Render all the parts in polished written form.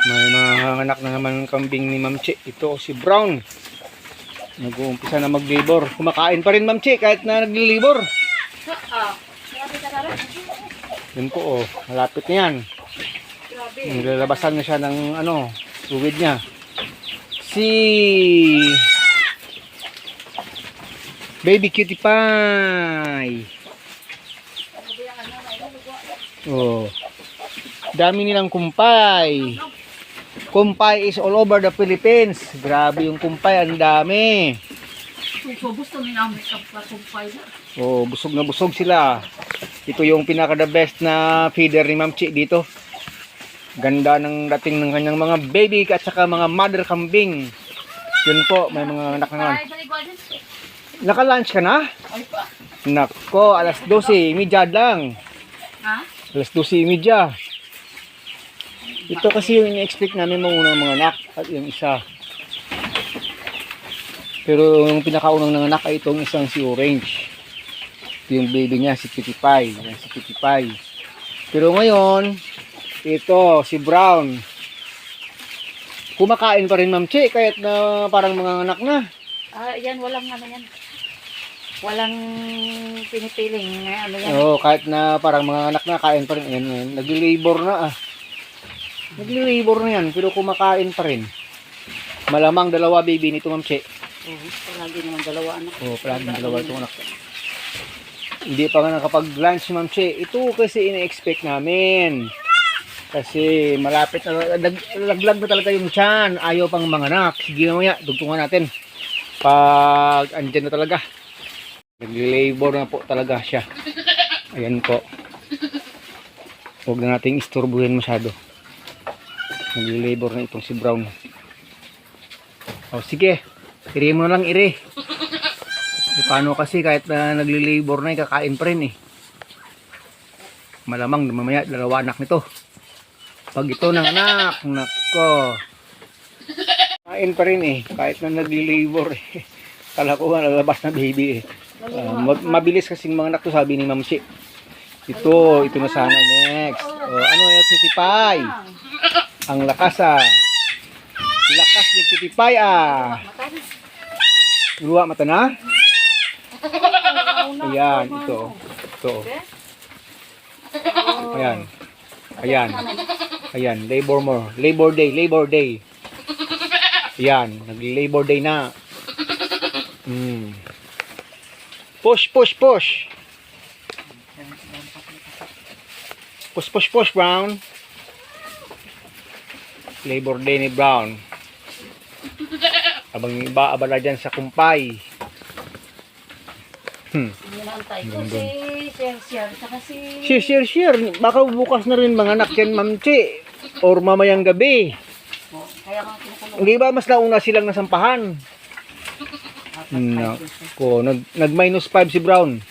May mga anak na naman ng kambing ni Ma'am Chi. Ito si Brown. Nag-uumpisa na mag-labor. Kumakain pa rin Ma'am Chi kahit na nag-labor. Yun po oh, malapit na yan. Nilalabasan na siya ng ano, tuwid niya. Si Baby Cutie Pie. Oh. Dami nilang kumpay. Kumpay is all over the Philippines. Grabe yung kumpay, ang dami. Oh, busog na busog sila. Ito yung pinaka the best na feeder ni Ma'am Chi dito. Ganda ng dating ng kanyang mga baby at saka mga mother kambing. Yun po, may mga anak naman. Naka-lunch ka na? Nako, alas 12:30 lang. Ha? Alas 12:30. Ito kasi yung in-expect namin mga mga anak at yung isa. Pero yung pinakaunang nanganak ay itong isang si Orange. Ito yung baby niya, si Cutie Pie. Yan, si Cutie Pie. Pero ngayon, ito, si Brown. Kumakain pa rin Ma'am Chi, kahit na parang mga anak na. Yan, walang ano yan. Walang pinipiling ano yan. Oo, kahit na parang mga anak na, kain pa rin. Yan. Nag-labor na ah. Nag-labor na yan, pero kumakain pa rin. Malamang dalawa baby nito Ma'am Chi. Palagi naman dalawa anak. Palagi dalawa itong anak. Hindi pa nga nakapag-lunch Ma'am Chi. Ito kasi ina-expect namin. Kasi malapit na, laglag na talaga yung tiyan. Ayaw pang manganak. Sige mamaya, dugtungan natin. Pag andyan na talaga. Nag-labor na po talaga siya. Ayan po. Huwag na nating isturbuhin masyado. Nag-labor na itong si Brown. O sige, iri mo na lang iri. Paano kasi kahit na nag-labor na, kakain pa rin eh. Malamang mamaya dalawa anak nito. Pag ito ng anak, nako. Kain pa rin eh, kahit na nag-labor eh. Kala ko nga lalabas na baby eh. Mabilis kasing mga anak to, sabi ni Ma'am Chi. Ito na sana next. Ano yung Cutie Pie? Ang lakas ah. Lakas ni Cutie Pie ah. Luwa mata na? Ayan, ito. Ayan. Ayan, Labor Day. Ayan, nag-Labor Day na. Push. Push, Brown. Labor Day ni Brown. Abang iba abala dyan sa kumpay. Hinantay ko si Share. Saka si... Share. Baka bukas na rin mga anak yan Ma'am Chi. Or mamayang gabi. Kaya nga kinukulong. Hindi ba mas nauna silang nasampahan? Nako, nag-minus 5 si Brown.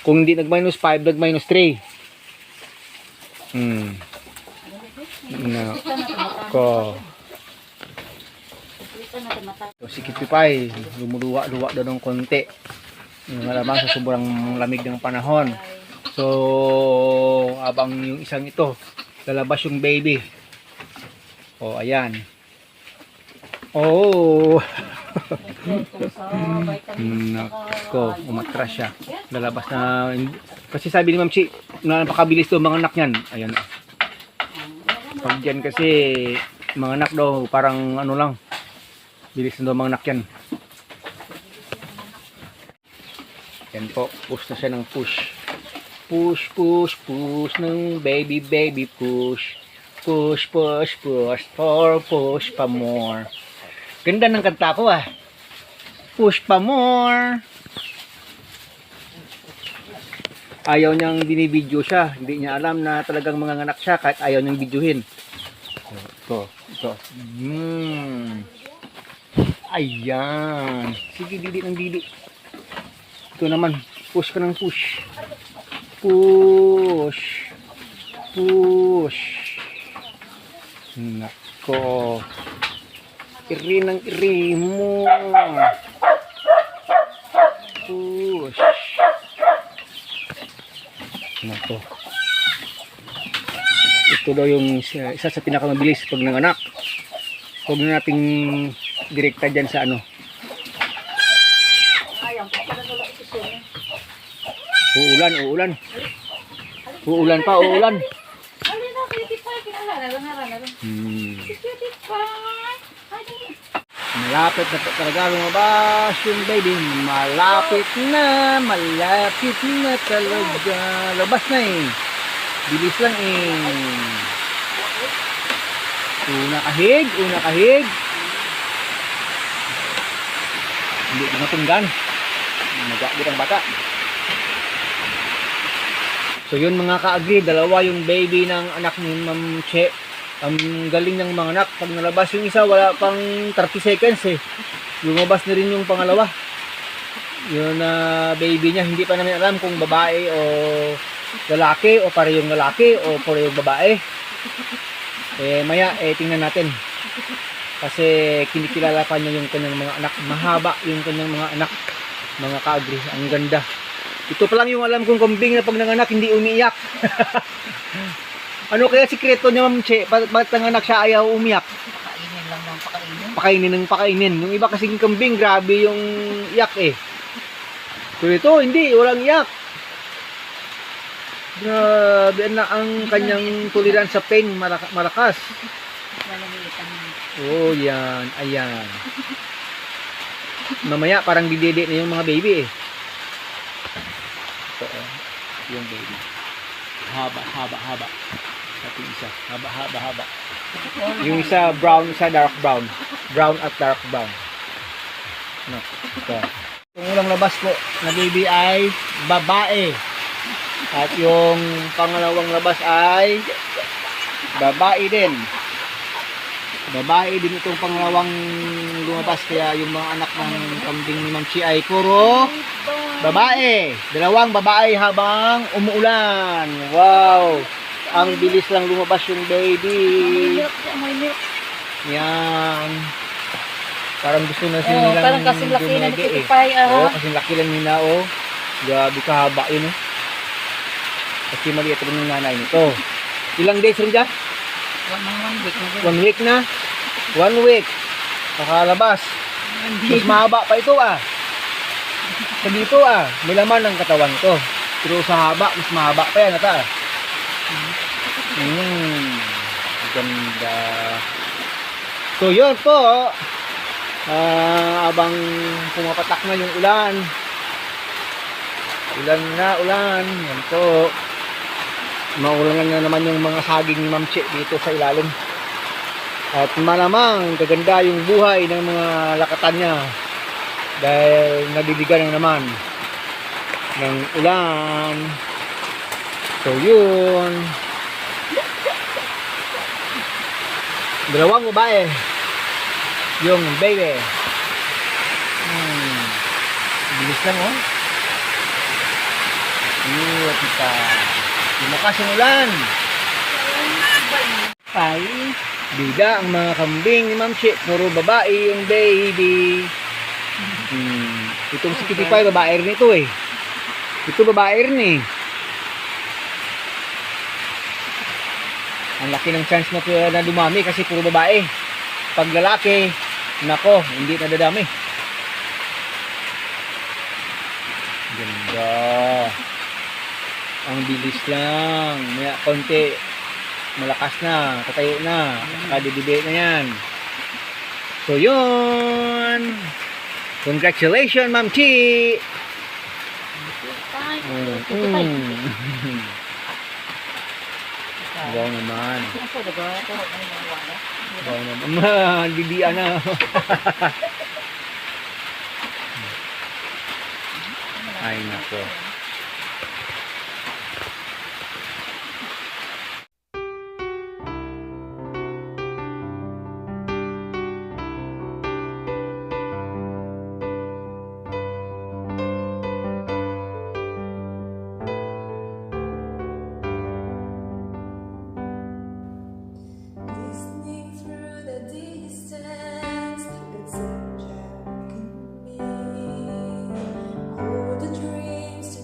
Kung hindi nag-5, nag-3. Nako. Si Cutie Pie, lumuluwa-luwa daw ng konti. Malamang sa sobrang lamig ng panahon. So, habang yung isang ito, lalabas yung baby. Oh, ayan. Oh. Nako, umatras siya. Lalabas na. Kasi sabi ni Ma'am Chi, napakabilis daw mga anak niyan. Ayan. Pag yan kasi, mga anak daw, parang ano lang. Bilis na daw mga anak yan. Yan po, push na siya ng push. Push ng baby push. Push pa more. Ganda ng kanta ko ah. Push pa more. Ayaw niyang binibidyo siya. Hindi niya alam na talagang mga anak siya kahit ayaw niyang videohin. Ito. Ayan. Sige, didi ng didi. Ito naman. Push ka ng push. Push. Nako. Iri ng iri mo. Push. Nako. ito daw yung isa sa pinakamabilis pag nanganak. Huwag na nating direkta dyan sa ano. Ayang, pagkakas wala ito siya. Uulan. Uulan pa, uulan. Alin na, cutie pie. Kinalala lang. Cutie pie. Ay, dali. Malapit na talaga lumabas yung baby. Malapit na talaga. Labas na eh. Bilis lang eh. Una kahig. Hindi ko matunggan. Nagakbit ang bata. So yun mga ka-agree, dalawa yung baby ng anak ni Ma'am Che. Ang galing ng mga anak. Pag nalabas yung isa, wala pang 30 seconds eh. Lumabas na rin yung pangalawa. Yun na baby niya, hindi pa namin alam kung babae o lalaki o parehong lalaki o parehong babae. Maya tingnan natin. Kasi kinikilala pa niya yung kanyang mga anak. Mahaba yung kanyang mga anak. Mga ka-agree, ang ganda. Ito pa lang yung alam kong kambing na pag nanganak hindi umiiyak. Ano kaya sikreto niya, Ma'am Che? Bakit nanganak siya ayaw umiyak? Pakainin lang ng pakainin. Pakainin. Yung iba kasing kambing, grabe yung iyak eh. So ito, hindi, walang iyak. Grabe na ang kanyang tuliran sa pain, malakas. Malamitan mo. Oh, yan, ayan. Mamaya parang didede na yung mga baby eh. Ito, yung baby. Haba. Ito isa, haba. Yung isa brown, isa dark brown. Brown at dark brown. No, ito. Yung ulang labas po na baby ay babae. At yung pangalawang labas ay babae din. Babae din itong pangalawang lumabas. Kaya yung mga anak ng kambing ni Ma'am Chi ay puro babae. Dalawang babae habang umuulan. Wow! Ang bilis lang lumabas yung baby. May milk. Yan. Parang gusto na sila nilang parang kasing laki na dumede cutie pie. Oo, kasing laki lang nila oh. Grabe kahaba yun oh. Kasi maliit rin yung nanay nito. Ilang days rin dyan? 1 week na. 1 week na? 1 week. Nakalabas. Mas mahaba pa ito ah. Sa dito ah, may laman ng katawan ko. Pero sa haba, mas mahaba pa yan ata ah. Ganda. So yun po. Abang pumapatak na yung ulan. Ulan. Yan po. Maulan na naman yung mga saging ni Ma'am Che dito sa ilalim. At malamang gaganda yung buhay ng mga lakatan niya. Dahil nadiligan na naman ng ulan. So yun. Dalawang babae. Yung baby. Bilis lang oh. Kita. Lumakas yung ulan. Ay, bida ang mga kambing ni Ma'am Che. Puro babae yung baby. Itong si Kitty Pie, babae rin ito eh. Ito babae rin eh. Ang laki ng chance na dumami kasi puro babae. Pag lalaki, nako, hindi nadadami. Ganda. Ang bilis lang. Maya konti, malakas na, tatayo na, kadidibate na yan. So yun. Congratulations, Ma'am Chi. Wow naman. Wow naman. Bibian na. Ay nako. Listening through the distance, it's such a me. All the dreams to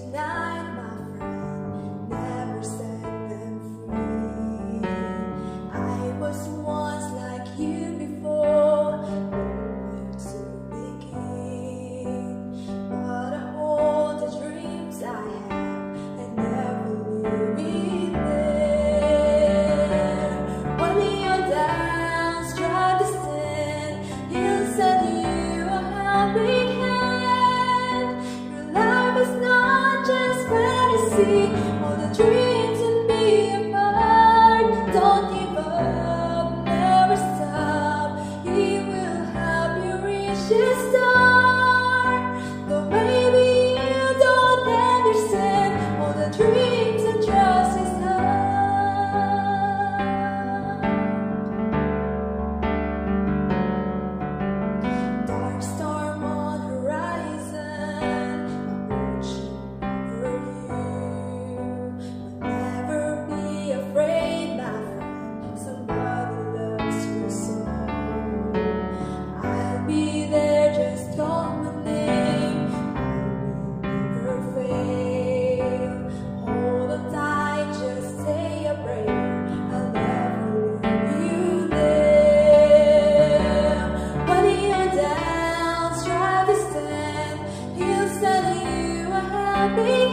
We